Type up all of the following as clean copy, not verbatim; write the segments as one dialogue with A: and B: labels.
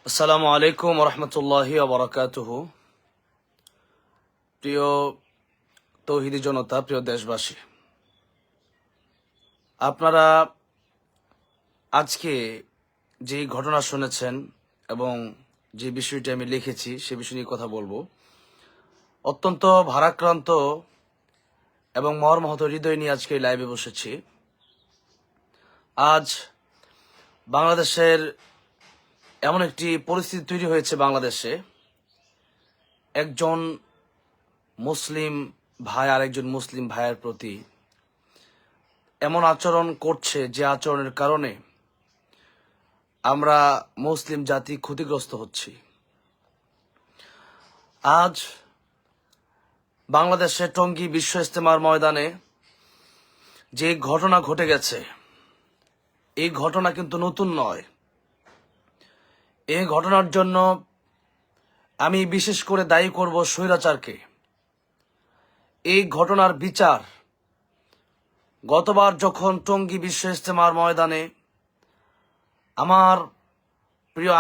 A: আসসালামু আলাইকুম রহমতুল্লাহি ওবরাকাতুহু। প্রিয় তৌহিদি জনতা, প্রিয় দেশবাসী, আপনারা আজকে যে ঘটনা শুনেছেন এবং যে বিষয়টি আমি লিখেছি সে বিষয় নিয়ে কথা বলবো। অত্যন্ত ভারাক্রান্ত এবং মর্মাহত হৃদয় নিয়ে আজকে লাইভে বসেছি। আজ বাংলাদেশের এমন একটি পরিস্থিতি তৈরি হয়েছে, বাংলাদেশে একজন মুসলিম ভাই আর একজন মুসলিম ভাইয়ের প্রতি এমন আচরণ করছে যে আচরণের কারণে আমরা মুসলিম জাতি ক্ষতিগ্রস্ত হচ্ছি। আজ বাংলাদেশের টঙ্গী বিশ্ব ইজতেমার ময়দানে যে ঘটনা ঘটে গেছে, এই ঘটনা কিন্তু নতুন নয়। এই ঘটনার জন্য আমি বিশেষ করে দায়ী করব স্বৈরাচারকে। এই ঘটনার বিচার গতবার যখন টঙ্গী বিশ্ব ইজতেমার ময়দানে আমার প্রিয়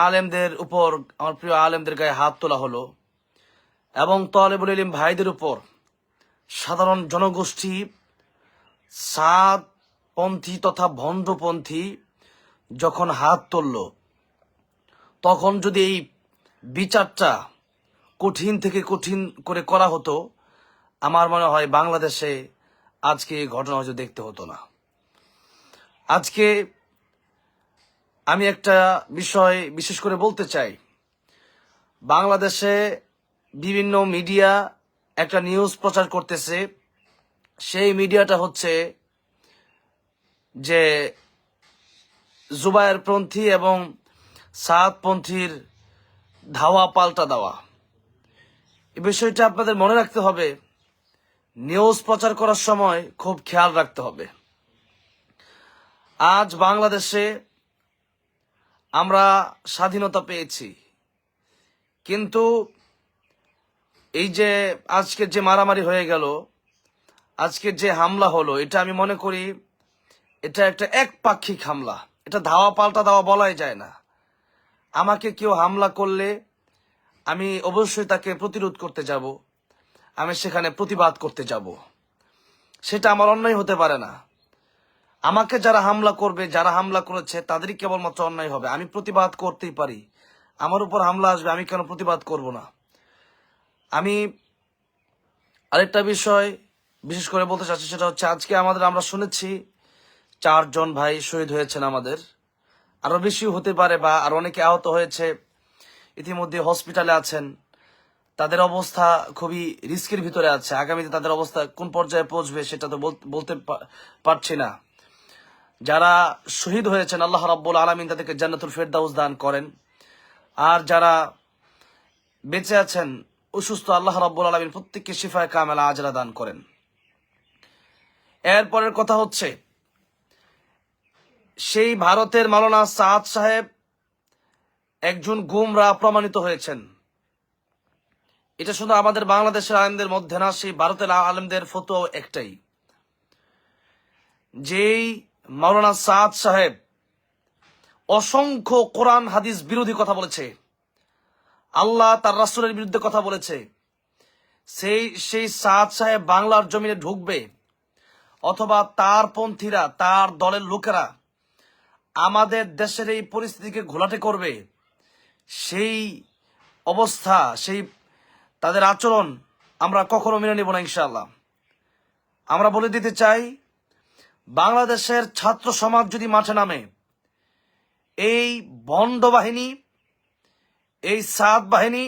A: আলেমদের গায়ে হাত তোলা হলো এবং তালেবুল ইলম ভাইদের উপর সাধারণ জনগোষ্ঠী, সাদপন্থী তথা ভণ্ডপন্থী যখন হাত তুলল, তখন যদি এই বিচারটা কঠিন থেকে কঠিন করে করা হতো, আমার মনে হয় বাংলাদেশে আজকে এই ঘটনা হয়তো দেখতে হতো না। আজকে আমি একটা বিষয় বিশেষ করে বলতে চাই। বাংলাদেশে বিভিন্ন মিডিয়া একটা নিউজ প্রচার করতেছে। সেই মিডিয়াটা হচ্ছে যে জুবায়েরপন্থী এবং সাদপন্থীর ধাওয়া পাল্টা দেওয়া। এই বিষয়টা আপনাদের মনে রাখতে হবে, নিউজ প্রচার করার সময় খুব খেয়াল রাখতে হবে। আজ বাংলাদেশে আমরা স্বাধীনতা পেয়েছি, কিন্তু এই যে আজকের যে মারামারি হয়ে গেল, আজকের যে হামলা হলো, এটা আমি মনে করি এটা একটা একপাক্ষিক হামলা। এটা ধাওয়া পাল্টা দেওয়া বলাই যায় না। আমাকে কেউ হামলা করলে আমি অবশ্যই তাকে প্রতিরোধ করতে যাব, আমি সেখানে প্রতিবাদ করতে যাব। সেটা আমার অন্যায় হতে পারে না। আমাকে যারা হামলা করবে, যারা হামলা করেছে তাদেরই কেবলমাত্র অন্যায় হবে। আমি প্রতিবাদ করতেই পারি। আমার উপর হামলা আসবে, আমি কেন প্রতিবাদ করব না? আমি আরেকটা বিষয় বিশেষ করে বলতে চাচ্ছি, সেটা হচ্ছে আজকে আমরা শুনেছি 4 জন ভাই শহীদ হয়েছেন। আমাদের আরো বেশি হতে পারে বা আর অনেকে আহত হয়েছে, ইতিমধ্যে হসপিটালে আছেন। তাদের অবস্থা খুবই রিস্কের ভিতরে আছে। আগামীতে তাদের অবস্থা কোন পর্যায়ে পৌঁছবে সেটা তো বলতে পারছি না। যারা শহীদ হয়েছেন, আল্লাহ রাব্বুল আলামিন তাদেরকে জান্নাতুল ফেরদাউস দান করেন। আর যারা বেঁচে আছেন অসুস্থ, আল্লাহ রাব্বুল আলামিন প্রত্যেককে শিফায়ে কামেলা আজরা দান করেন। এরপরের কথা হচ্ছে, সেই ভারতের মাওলানা সাদ সাহেব একজন গুমরা প্রমাণিত হয়েছেন। এটা শুধু আমাদের বাংলাদেশের আলেমদের মধ্যে না, সেই ভারতের আলেমদের ফতোয়া একটাই, যেই মাওলানা সাদ সাহেব অসংখ্য কোরআন হাদিস বিরোধী কথা বলেছে, আল্লাহ তার রাসূলের বিরুদ্ধে কথা বলেছে, সেই সাদ সাহেব বাংলার জমিনে ঢুকবে অথবা তার পন্থীরা, তার দলের লোকেরা আমাদের দেশের এই পরিস্থিতিকে ঘোলাটে করবে, সেই অবস্থা, সেই তাদের আচরণ আমরা কখনো মেনে নেব না ইনশাআল্লাহ। আমরা বলে দিতে চাই, বাংলাদেশের ছাত্র সমাজ যদি মাঠে নামে, এই ভণ্ড বাহিনী, এই সাদ বাহিনী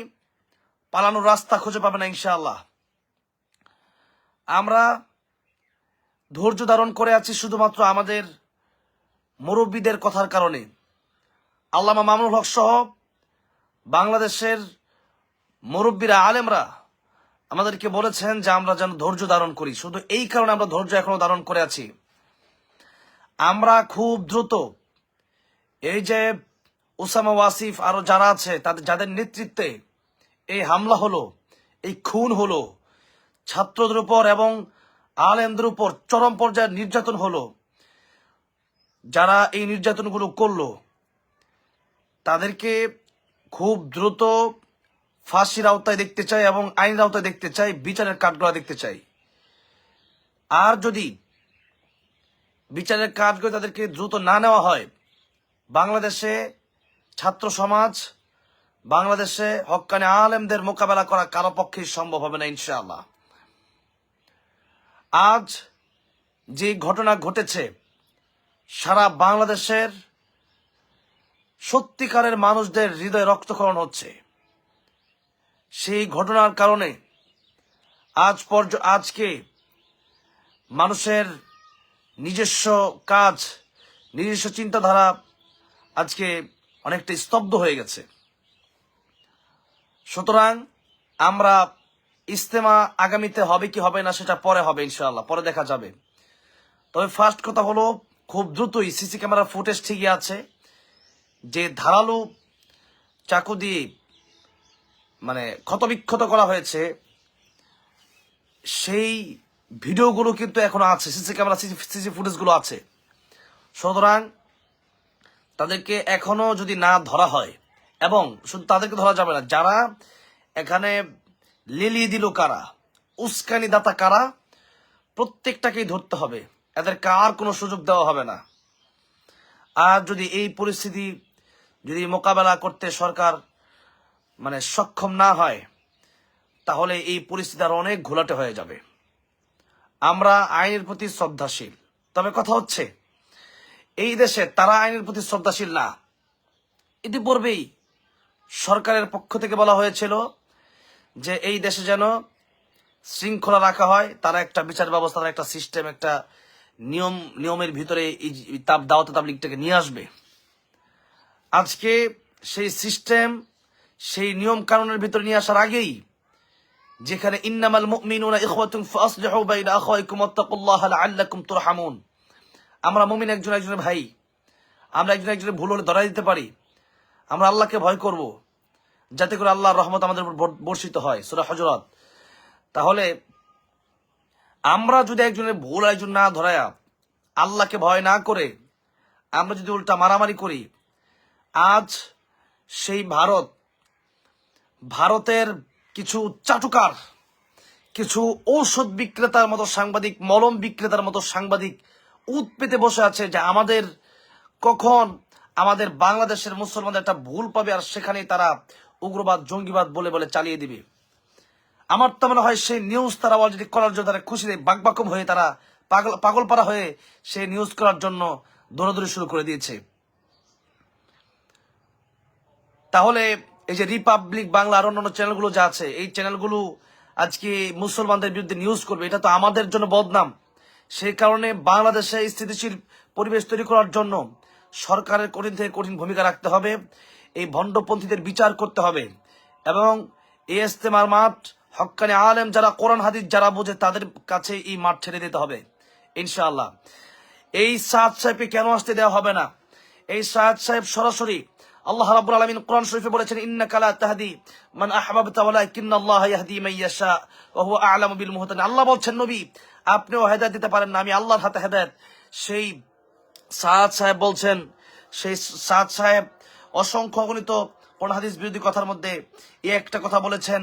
A: পালানোর রাস্তা খুঁজে পাবে না ইনশাআল্লাহ। আমরা ধৈর্য ধারণ করে আছি শুধুমাত্র আমাদের মুরব্বীদের কথার কারণে। আল্লামা মামুনুল হক সহ বাংলাদেশের মুরব্বীরা, আলেমরা আমাদেরকে বলেছেন যে আমরা যেন ধৈর্য ধারণ করি। শুধু এই কারণে আমরা ধৈর্য এখনো ধারণ করে আছি। আমরা খুব দ্রুত এই যে ওসামা ওয়াসিফ আরো যারা আছে, যাদের নেতৃত্বে এই হামলা হলো, এই খুন হলো, ছাত্রদের উপর এবং আলেমদের উপর চরম পর্যায়ের নির্যাতন হলো, যারা এই নির্যাতনগুলো করলো তাদেরকে খুব দ্রুত ফাঁসির আওতায় দেখতে চাই এবং আইনের আওতায় দেখতে চাই, বিচারের কাঠগড়া দেখতে চাই। আর যদি বিচারের কাঠগড়া তাদেরকে দ্রুত না নেওয়া হয়, বাংলাদেশে ছাত্র সমাজ, বাংলাদেশে হক্কানি আলেমদের মোকাবেলা করা কারো পক্ষেই সম্ভব হবে না ইনশাআল্লাহ। আজ যে ঘটনা ঘটেছে, সারা বাংলাদেশের সত্যিকারের মানুষদের হৃদয়ে রক্তক্ষরণ হচ্ছে। সেই ঘটনার কারণে আজকে মানুষের নিজস্ব কাজ, নিজস্ব চিন্তাধারা আজকে অনেকটা স্তব্ধ হয়ে গেছে। সুতরাং আমরা ইজতেমা আগামীতে হবে কি হবে না সেটা পরে হবে ইনশাআল্লাহ, পরে দেখা যাবে। তবে ফার্স্ট কথা হলো, খুব দ্রুতই সিসি ক্যামেরার ফুটেজ ঠিকই আছে, যে ধারালো চাকু দিয়ে ক্ষতবিক্ষত করা হয়েছে, সেই ভিডিওগুলো কিন্তু এখনো আছে, সিসি ক্যামেরা সিসি ফুটেজগুলো আছে। সুতরাং তাদেরকে এখনো যদি না ধরা হয়, এবং শুধু তাদেরকে ধরা যাবে না, যারা এখানে লেলিয়ে দিল কারা, উস্কানি দাতা কারা, প্রত্যেকটাকেই ধরতে হবে। এদেরকে আর কোনো সুযোগ দেওয়া হবে না। আর যদি এই পরিস্থিতি যদি মোকাবেলা করতে সরকার সক্ষম না হয়, তাহলে এই পরিস্থিতি আর অনেক ঘোলাটে হয়ে যাবে। আমরা আইনের প্রতি শ্রদ্ধাশীল, তবে কথা হচ্ছে এই দেশে তারা আইনের প্রতি শ্রদ্ধাশীল না। ইতিপূর্বেই সরকারের পক্ষ থেকে বলা হয়েছিল যে এই দেশে যেন শৃঙ্খলা রাখা হয়, তারা একটা বিচার ব্যবস্থা, একটা সিস্টেম, একটা নিয়মের ভিতরে এই দাওয়াত তাবলীগটাকে নিয়ে আসবে। আজকে সেই সিস্টেম, সেই নিয়ম কানুনের ভিতরে নিয়ে আসার আগেই, যেখানে ইন্নামাল মুমিনুনা ইখওয়াতুন ফাসলিহু বাইনা আখাওয়াইকুম ওয়াত্তাকুল্লাহা লাআল্লাকুম তুরহামুন, আমরা মুমিন একজন একজনের ভাই, আমরা একজন একজনের ভুল হলে ধরাই দিতে পারি, আমরা আল্লাহকে ভয় করব যাতে করে আল্লাহর রহমত আমাদের উপর বর্ষিত হয়, সূরা হুজুরাত। তাহলে আমরা যদি একজনের ভুল একজন না ধরায়া, আল্লাহকে ভয় না করে আমরা যদি উল্টা মারামারি করি, আজ সেই ভারতের কিছু চাটুকার, কিছু ঔষধ বিক্রেতার মতো সাংবাদিক, মলম বিক্রেতার মতো সাংবাদিক উৎ পেতে বসে আছে যে কখন আমাদের বাংলাদেশের মুসলমানদের একটা ভুল পাবে আর সেখানেই তারা উগ্রবাদ, জঙ্গিবাদ বলে বলে চালিয়ে দিবে। আমার তো মনে হয় সেই নিউজ তারা অলরেডি করার জন্য তারা খুশিতে বাকবাকম হয়ে, তারা পাগলপাড়া হয়ে সেই নিউজ করার জন্য দৌড়াদৌড়ি শুরু করে দিয়েছে। তাহলে এই যে রিপাবলিক বাংলা আর অন্যান্য চ্যানেলগুলো যা আছে, এই চ্যানেলগুলো আজকে মুসলমানদের বিরুদ্ধে নিউজ করবে, এটা তো আমাদের জন্য বদনাম। সেই কারণে বাংলাদেশে স্থিতিশীল পরিবেশ তৈরি করার জন্য সরকারের কঠিন থেকে কঠিন ভূমিকা রাখতে হবে, এই ভণ্ডপন্থীদের বিচার করতে হবে, এবং এই ইজতেমার মাঠ হক্কানি আলেম যারা, কোরআন হাদিস যারা বোঝে, তাদের কাছে এই মাঠ ছেড়ে দিতে হবে ইনশাআল্লাহ। এই সাদ সাহেবকে কেন আসতে দেওয়া হবে না? এই সাদ সাহেব সরাসরি আল্লাহ রাব্বুল আলামিন কোরআন শরীফে বলেছেন, ইন্নাকা লা তাহদি মান আহবাবতা ওয়ালাকিন্নাল্লাহা ইয়াহদি মান ইয়াশা ওয়া হুয়া আ'লামু বিল মুহতাদিন। আল্লাহ বলছেন, নবী আপনিও হেদায়েত দিতে পারেন না, আমি আল্লাহর হাতে হেদায়েত। সেই সাদ সাহেব বলছেন, সেই সাদ সাহেব অসংখ্য অগণিত কোরআন হাদিস বিরোধী কথার মধ্যে এই একটা কথা বলেছেন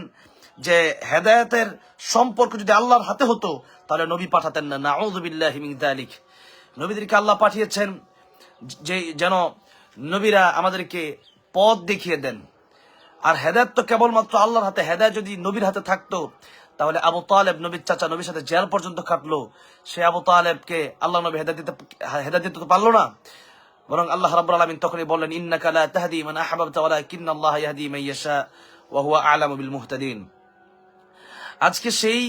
A: যে হেদায়েতের সম্পর্ক যদি আল্লাহর হাতে হতো তাহলে নবী পাঠাতেন না। নাউযু বিল্লাহি মিন যালিক। নবীদেরকে আল্লাহ পাঠিয়েছেন যে যেন নবীরা আমাদেরকে পথ দেখিয়ে দেন, আর হেদায়েত তো কেবলমাত্র আল্লাহর হাতে। হেদায়েত যদি নবীর হাতে থাকতো তাহলে আবু তালেব, নবীর চাচা, নবীর সাথে জেল পর্যন্ত কাটলো, সে আবু তালেবকে আল্লাহ নবী হেদায়েত দিতে তো পারলো না। বরং আল্লাহ রাব্বুল আলামিন তখনই বললেন, ইন্নাকা লা তাহদি মান আহবাবতা ওয়ালাকিন্নাল্লাহা ইয়াহদি মান ইয়াশা ওয়া হুয়া আ'লামু বিল মুহতাদিন। আজকে সেই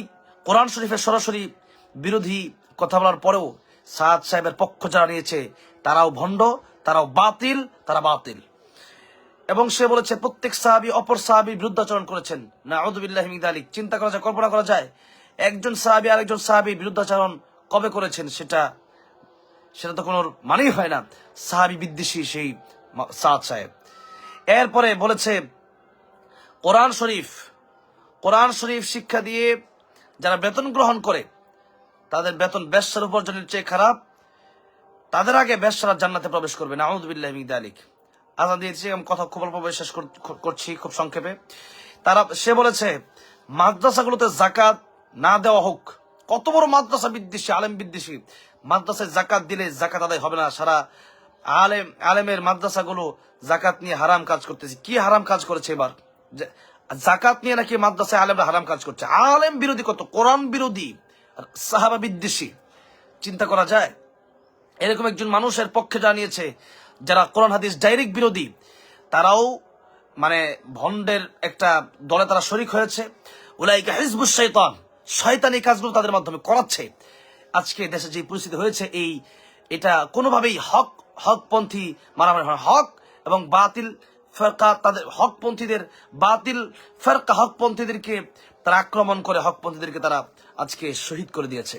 A: কোরআন শরীফের সরাসরি বিরোধী কথা বলার পরেও সাদ সাহেবের পক্ষ যারা নিয়েছে তারাও ভণ্ড, তারাও বাতিল, তারা বাতিল। এবং সে বলেছে প্রত্যেক সাহাবী অপর সাহাবীর বিরুদ্ধাচরণ করেছেন। নাউযু বিল্লাহি মিন যালিক। চিন্তা করা যায়, কল্পনা করা যায় একজন সাহাবী আরেকজন সাহাবীর বিরুদ্ধাচরণ কবে করেছেন, সেটা তো কোনো মানেই হয় না। সাহাবী বিদ্বেষী সেই সাদ সাহেব। এরপরে বলেছে কোরআন শরীফ শিক্ষা দিয়ে যারা বেতন গ্রহণ করে তাদের বেতন বেশ্যার উপার্জনের চেয়ে খারাপ, তাদের আগে বেশ্যারা জান্নাতে প্রবেশ করবে। নাউযু বিল্লাহি মিন যালিক। আজান দিয়েছি, আমি কথা খুব অল্প শেষ করছি খুব সংক্ষেপে। সে বলেছে মাদ্রাসাগুলোতে জাকাত না দেওয়া হোক। কত বড় মাদ্রাসা বিদ্বেষী, আলেম বিদ্বেষী। মাদ্রাসায় জাকাত দিলে জাকাত আদায় হবে না। সারা আলেমের মাদ্রাসাগুলো জাকাত নিয়ে হারাম কাজ করতেছে। কি হারাম কাজ করেছে এবার? জাকাত নিয়ে নাকি মাদ্রাসায় আলেমরা হারাম কাজ করছে। আলেম বিরোধী কত, কোরআন বিরোধী, সাহাবা বিদ্বেষী। চিন্তা করা যায়? এরকম একজন মানুষের পক্ষে জানিয়েছে যারা কোরআন হাদিস ডাইরেক্ট বিরোধী, তারাও মানে ভন্ডের একটা দলে তারা শরিক হয়েছে। উলাইকা হিজবুশ শাইতান, শয়তানি কাজগুলো তাদের মাধ্যমে করাচ্ছে। আজকে দেশে যে পরিস্থিতি হয়েছে, এটা কোনোভাবেই হকপন্থী মারামারি হয়। হক এবং বাতিল ফেরকা, তাদের হকপন্থীদের বাতিল ফেরকা হকপন্থীদেরকে তারা আক্রমণ করে হকপন্থীদেরকে তারা আজকে শহীদ করে দিয়েছে।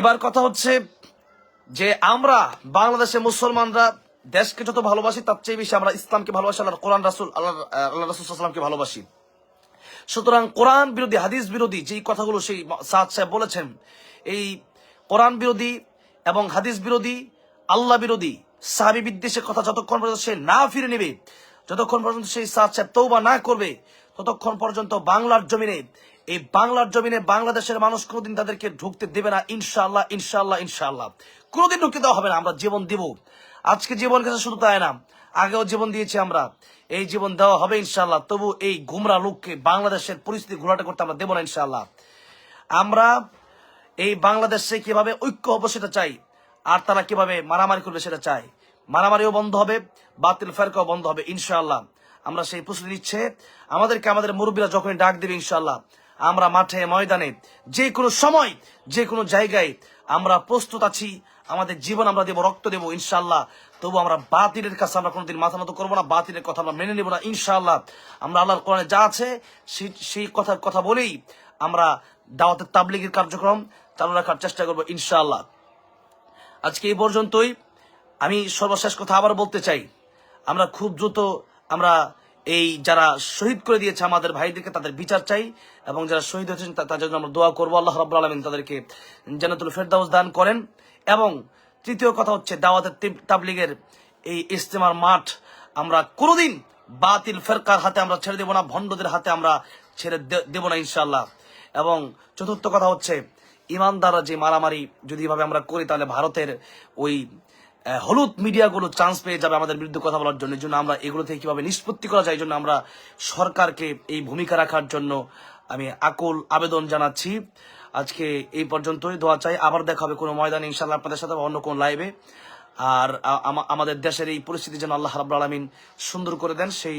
A: এবার কথা হচ্ছে যে আমরা বাংলাদেশে মুসলমানরা দেশকে যত ভালোবাসি তার চেয়ে বেশি আমরা ইসলামকে ভালোবাসি, আল্লাহ কোরআন রাসূল আল্লাহ রাসূল সাল্লাল্লাহু আলাইহি ওয়াসাল্লামকে ভালোবাসি। সুতরাং কোরআন বিরোধী, হাদিস বিরোধী যেই কথাগুলো সেই সাদ সাহেব বলেছেন, এই কোরআন বিরোধী এবং হাদিস বিরোধী, আল্লাহ বিরোধী, সাহাবী বিদ্বেষের কথা যতক্ষণ পর্যন্ত সে না ফিরে নেবে, যতক্ষণ পর্যন্ত সেই সাদ সাহেব তওবা না করবে, ততক্ষণ পর্যন্ত বাংলার জমিনে বাংলাদেশের মানুষ কোনোদিন তাদেরকে ঢুকতে দেবে না। ইনশাআল্লাহ, ইনশাআল্লাহ, ইনশাআল্লাহ কোনোদিন ঢুকতে দেওয়া হবে না। আমরা জীবন দিব। আজকে জীবন কাছে শুধু তাই না, আগেও জীবন দিয়েছি আমরা, এই জীবন দেওয়া হবে ইনশাআল্লাহ। তবু এই গুমরা লোককে বাংলাদেশের পরিস্থিতি ঘোলাটে করতে আমরা দেব না ইনশাআল্লাহ। আমরা এই বাংলাদেশে কিভাবে ঐক্য হবে সেটা চাই, আর তারা কিভাবে মারামারি করবে সেটা চাই। মারামারিও বন্ধ হবে, বাতিল ফেরকাও বন্ধ হবে ইনশাআল্লাহ। আমরা সেই প্রস্তুতি নিচ্ছে। আমাদের মুরব্বীরা যখনই ডাক দেবে ইনশাআল্লাহ, আমরা মাঠে ময়দানে যে কোনো সময় যে কোনো জায়গায় আমরা প্রস্তুত আছি। আমাদের জীবন আমরা দেব, রক্ত দেব ইনশাআল্লাহ। তবু আমরা বাতিলের কাছে আমরা কোনোদিন মাথা নত করবো না, বাতিলের কথা আমরা মেনে নেব না ইনশাআল্লাহ। আমরা আল্লাহর কোরআনে যা আছে সেই কথা বলেই আমরা দাওয়াতের তাবলীগের কার্যক্রম চালু রাখার চেষ্টা করবো ইনশাআল্লাহ। আজকে এই পর্যন্তই। আমি সর্বশেষ কথা আবার বলতে চাই, আমরা খুব দ্রুত আমরা এই যারা শহীদ করে দিয়েছে আমাদের ভাইদেরকে তাদের বিচার চাই, এবং যারা শহীদ হয়েছেন তাদের জন্য আমরা দোয়া করবো। আল্লাহ রাব্বুল আলামিন তাদেরকে জান্নাতুল ফেরদাউস দান করেন। এবং তৃতীয় কথা হচ্ছে দাওয়াতের তাবলীগের এই ইজতেমার মাঠ আমরা কোনোদিন বাতিল ফেরকার হাতে আমরা ছেড়ে দেব না, ভণ্ডদের হাতে আমরা ছেড়ে দেব না ইনশাআল্লাহ। এবং চতুর্থ কথা হচ্ছে ইমানদাররা যে মারামারি যদি এভাবে আমরা করি, তাহলে ভারতের ওই হলুদ মিডিয়াগুলো চান্স পেয়ে যাবে আমাদের বিরুদ্ধে কথা বলার জন্য। এই জন্য আমরা এগুলো থেকে কিভাবে নিষ্পত্তি করা যায়, এই জন্য আমরা সরকারকে এই ভূমিকা রাখার জন্য আমি আকুল আবেদন জানাচ্ছি। আজকে এই পর্যন্তই। দোয়া চাই, আবার দেখা হবে কোনো ময়দানে ইনশাআল্লাহ আপনাদের সাথে, অন্য কোন লাইভে। আর আমাদের দেশের এই পরিস্থিতি যেন আল্লাহ রাব্বুল আলামিন সুন্দর করে দেন, সেই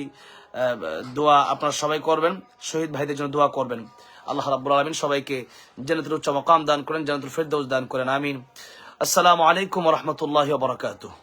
A: দোয়া আপনারা সবাই করবেন। শহীদ ভাইদের জন্য দোয়া করবেন। আল্লাহ রাব্বুল আলামিন সবাইকে জান্নাতুল উচ্চ মাকাম দান করেন, জান্নাতুল ফেরদাউস দান করেন, আমিন। আসসালামু আলাইকুম ওয়া রাহমাতুল্লাহি ওয়া বারাকাতুহু।